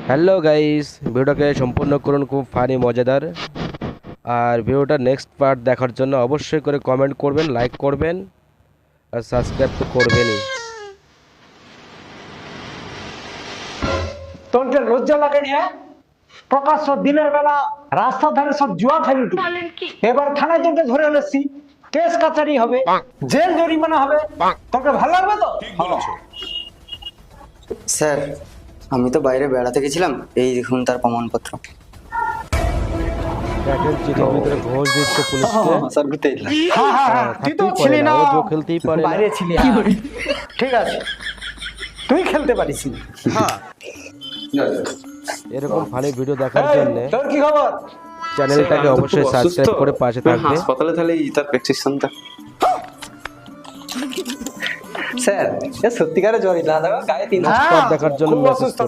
Hello guys, ভিডিওটাকে সম্পূর্ণ করুন, খুব ফানি মজাদার। আর ভিডিওটা নেক্সট পার্ট দেখার জন্য অবশ্যই করে কমেন্ট করবেন, লাইক করবেন আর সাবস্ক্রাইব তো করবেনই। তোকে লজ্জা লাগেনি? হ্যাঁ, প্রকাশ্য দিনের বেলা রাস্তা ধারে সব জুয়া খেলি তুই। এবার থানায় তোকে ধরে এনেছি, কেস কাচারি হবে, জেল জরিমানা হবে। তোকে ভালো লাগবে তো? স্যার, আমি তো বাইরে বেড়াতে গেছিলাম, এই দেখুন তার প্রমাণপত্র। দেখেন চিঠির ভিতরে ঘোষ দিচ্ছে পুলিশকে। স্যার ঘুরতে গেছিলাম। হ্যাঁ হ্যাঁ হ্যাঁ, তুই তো থাকতেই পারে ছিলি না, না, ও জো খেলতেই পারে না। বাইরে ছিলি। হ্যাঁ। ঠিক আছে, তুই খেলতে পারিস না। হ্যাঁ, এরকম ফানি ভিডিও দেখার এই, জন্য তোর কি খবর? চ্যানেলটাকে অবশ্যই সাবস্ক্রাইব করে পাশে থাকবে। হাসপাতালে তাহলে তার প্রেসক্রিপশনটা স্যার, এ সত্যিকারের জ্বর, দাদা গায়ে তিন নেক্সট পার্ট দেখার জন্য খুব মেসেজ অসুস্থ করুন।